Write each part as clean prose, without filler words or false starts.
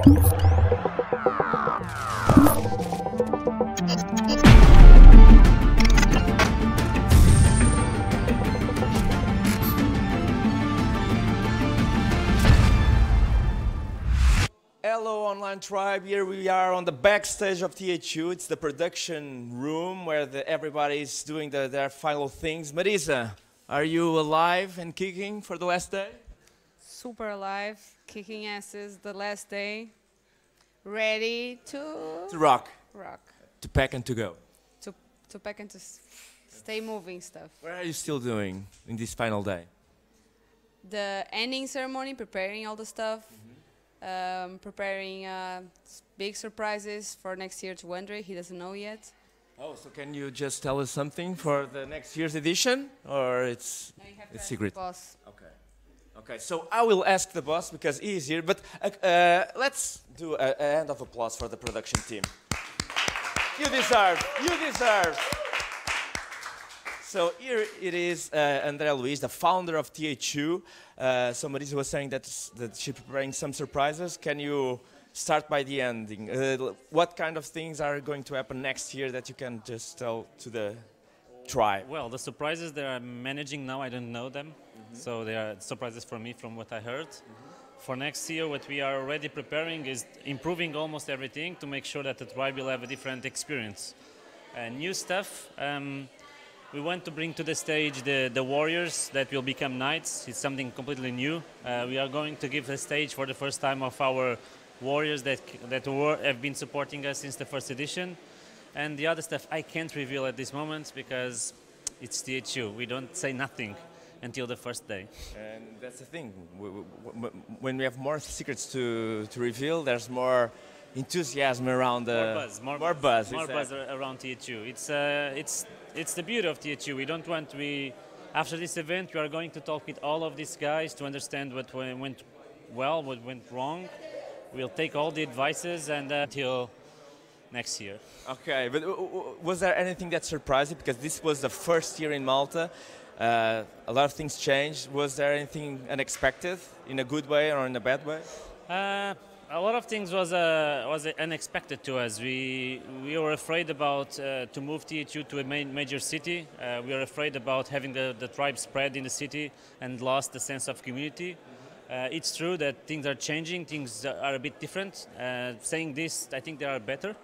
Hello online tribe, here we are on the backstage of THU. It's the production room where everybody is doing their final things. Marisa, are you alive and kicking for the last day? Super alive, kicking asses the last day, ready to rock. Rock. To pack and to go. To pack and to stay moving stuff. What are you still doing in this final day? The ending ceremony, preparing all the stuff. Preparing big surprises for next year to André. He doesn't know yet. Oh, so can you just tell us something for the next year's edition, or it's secret? Boss. Okay. Okay. So I will ask the boss because he is here. But let's do a hand of applause for the production team. You deserve. You deserve. So here it is, André Luís, the founder of THU. Somebody was saying that she's preparing some surprises. Can you start by the ending? What kind of things are going to happen next year that you can just tell to the tribe? Well, the surprises they are managing now, I don't know them. So they are surprises for me from what I heard. For next year, what we are already preparing is improving almost everything to make sure that the tribe will have a different experience. New stuff. We want to bring to the stage the warriors that will become knights. It's something completely new. We are going to give a stage for the first time of our warriors that have been supporting us since the first edition. And the other stuff I can't reveal at this moment because it's THU. We don't say nothing until the first day. And that's the thing. When we have more secrets to reveal, there's more enthusiasm around more buzz around THU. It's the beauty of THU. We don't want after this event we are going to talk with all of these guys to understand what went well, what went wrong. We'll take all the advices and until next year. Okay, but was there anything that surprised you? Because this was the first year in Malta. A lot of things changed. Was there anything unexpected in a good way or in a bad way? A lot of things was unexpected to us. We were afraid about to move THU to a major city. We were afraid about having the tribe spread in the city and lost the sense of community. It's true that things are changing. Things are a bit different. Saying this, I think they are better.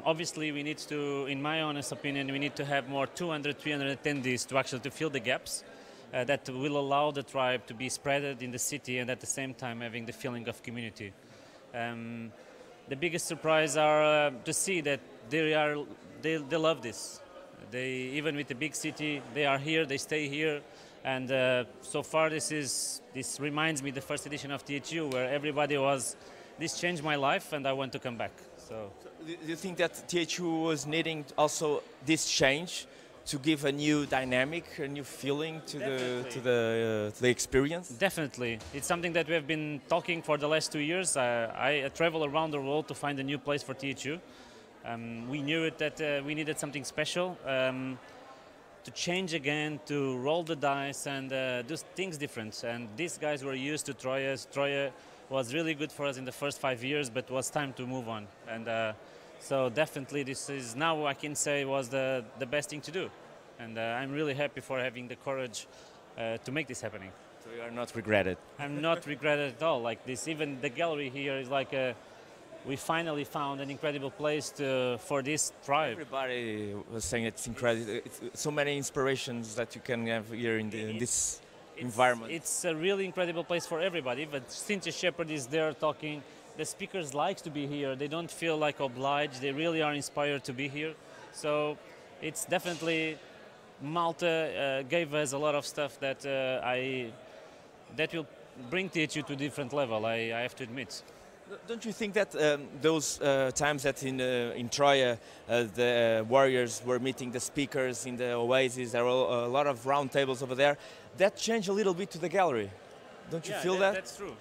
Obviously, we need to, in my honest opinion, we need to have more 200, 300 attendees to actually fill the gaps. That will allow the tribe to be spread in the city and at the same time having the feeling of community. The biggest surprise are to see that they love this. Even with the big city, they are here, they stay here, and so far this reminds me the first edition of THU where everybody was, this changed my life and I want to come back. So do you think that THU was needing also this change to give a new dynamic, a new feeling to the experience? Definitely. It's something that we have been talking for the last 2 years. I travel around the world to find a new place for THU. We knew that we needed something special to change again, to roll the dice and do things different. And these guys were used to Troia. Troia was really good for us in the first 5 years, but it was time to move on. And so definitely this is now I can say was the best thing to do. And I'm really happy for having the courage to make this happening. So you are not regretted? I'm not regretted at all. Like this, even the gallery here is like we finally found an incredible place for this tribe. Everybody was saying it's incredible. It's so many inspirations that you can have here in this environment. It's a really incredible place for everybody. But Cynthia Shepherd is there talking. The speakers like to be here. They don't feel like obliged. They really are inspired to be here. So it's definitely Malta gave us a lot of stuff that that will bring THU to a different level. I have to admit. Don't you think that those times that in Troia the warriors were meeting the speakers in the oasis, there were a lot of round tables over there, that changed a little bit to the gallery? Don't you feel that? That's true.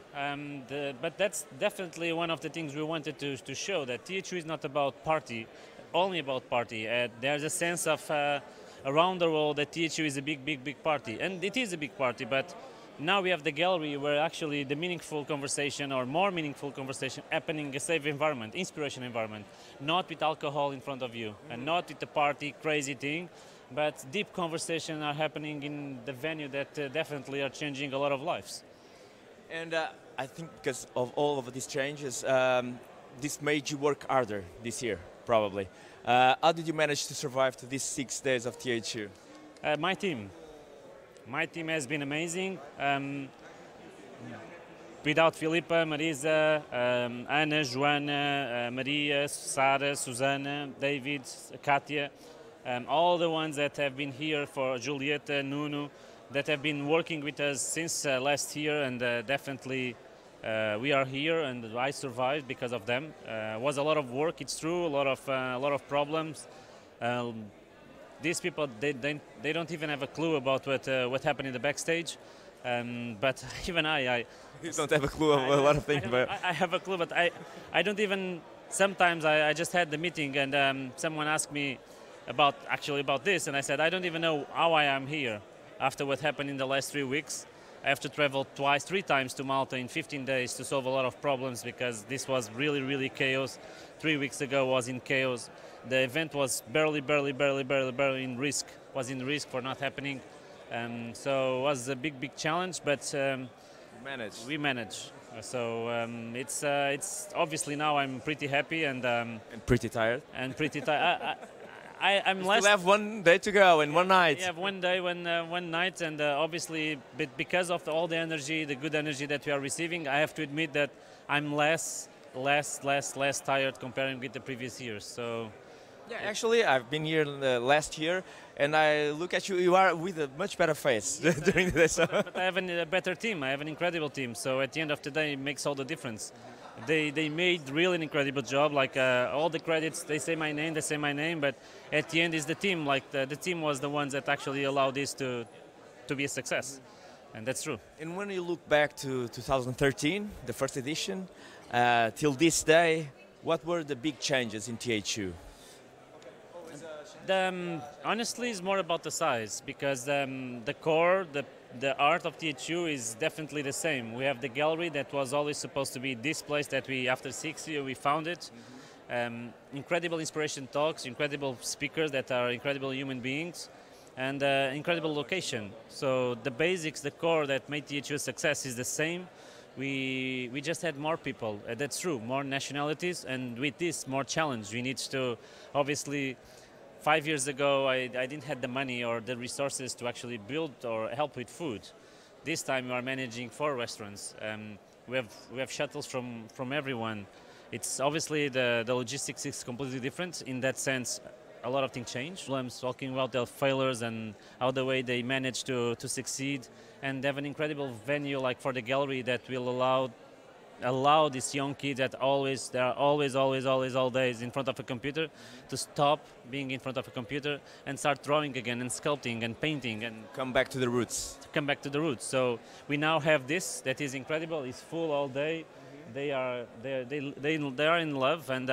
But that's definitely one of the things we wanted to show, that THU is not about party, only about party. There's a sense of around the world that THU is a big party. And it is a big party, but Now we have the gallery where actually the meaningful conversation or more meaningful conversation happening in a safe environment, inspiration environment, not with alcohol in front of you and not with the party crazy thing, but deep conversations are happening in the venue that definitely are changing a lot of lives. And I think because of all of these changes, this made you work harder this year, probably. How did you manage to survive to these 6 days of THU? My team. My team has been amazing. Without Filipa, Marisa, Ana, Joana, Maria, Sara, Susana, David, Katia, all the ones that have been here for Julieta, Nuno, that have been working with us since last year, and definitely we are here, and I survived because of them. It was a lot of work, it's true, a lot of problems. These people, they don't even have a clue about what happened in the backstage, but even I You don't have a clue of a lot of things. I have a clue, but I don't even. Sometimes I just had the meeting and someone asked me about this, and I said I don't even know how I am here after what happened in the last 3 weeks. I have to travel three times to Malta in 15 days to solve a lot of problems because this was really chaos. 3 weeks ago was in chaos. The event was barely in risk. Was in risk for not happening. So it was a big challenge, but we managed. So it's obviously now I'm pretty happy and pretty tired. And pretty tired. I'm less. You have 1 day to go and 1 night. We have 1 day, one night, and obviously, because of all the energy, the good energy that we are receiving, I have to admit that I'm less tired comparing with the previous years. So. Yeah, actually, I've been here last year, and I look at you. You are with a much better face during the day. So. But I have a better team. I have an incredible team. So at the end of the day, it makes all the difference. They made really an incredible job. Like all the credits, they say my name, but at the end is the team. Like the team was the ones that actually allowed this to be a success, and that's true. And when you look back to 2013, the first edition, till this day, what were the big changes in THU? Honestly, it's more about the size because the core, the art of THU is definitely the same. We have the gallery that was always supposed to be this place that after 6 years, we found it. Incredible inspiration talks, incredible speakers that are incredible human beings, and incredible location. So the basics, the core that made THU a success is the same. We just had more people, that's true, more nationalities, and with this, more challenge. We need to, obviously, 5 years ago, I didn't have the money or the resources to actually build or help with food. This time we are managing 4 restaurants. We have shuttles from everyone. It's obviously the logistics is completely different. In that sense, a lot of things change. I'm talking about their failures and how the way they manage to succeed. And they have an incredible venue like for the gallery that will allow these young kids that they are always all days in front of a computer to stop being in front of a computer and start drawing again and sculpting and painting and come back to the roots. So we now have this that is incredible. It's full all day. They are in love, and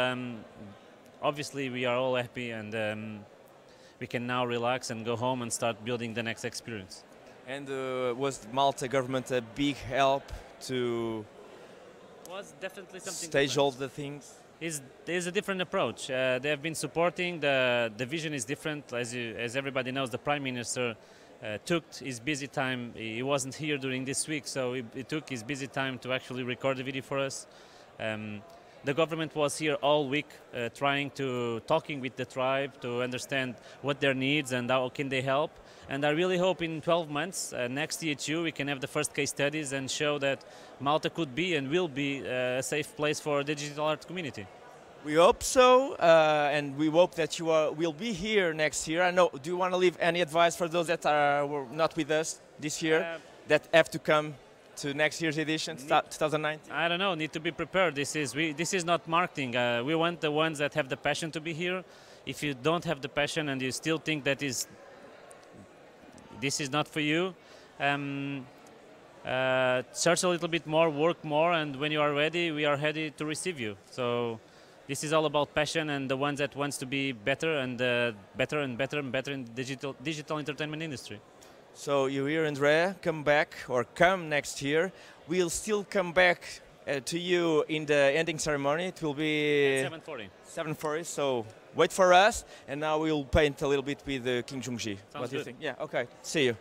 obviously we are all happy, and we can now relax and go home and start building the next experience. And was the Malta government a big help to was definitely something stage different. all the things? There's a different approach. They have been supporting. The vision is different. As everybody knows, the Prime Minister took his busy time. He wasn't here during this week, so he took his busy time to actually record the video for us. The government was here all week talking with the tribe to understand what their needs and how can they help. And I really hope in 12 months, next THU, we can have the first case studies and show that Malta could be and will be a safe place for the digital art community. We hope so, and we hope that will be here next year. I know. Do you want to leave any advice for those that were not with us this year, that have to come to next year's edition, 2019? I don't know. Need to be prepared. This is not marketing. We want the ones that have the passion to be here. If you don't have the passion and you still think that this is not for you, search a little bit more, work more, and when you are ready, we are ready to receive you. So this is all about passion and the ones that wants to be better and better in the digital entertainment industry. So you hear André, come back or come next year. We'll still come back to you in the ending ceremony. It will be 7:40. 7:40. So wait for us, and now we'll paint a little bit with King Jungji. What do you good. think? Yeah. Okay. See you.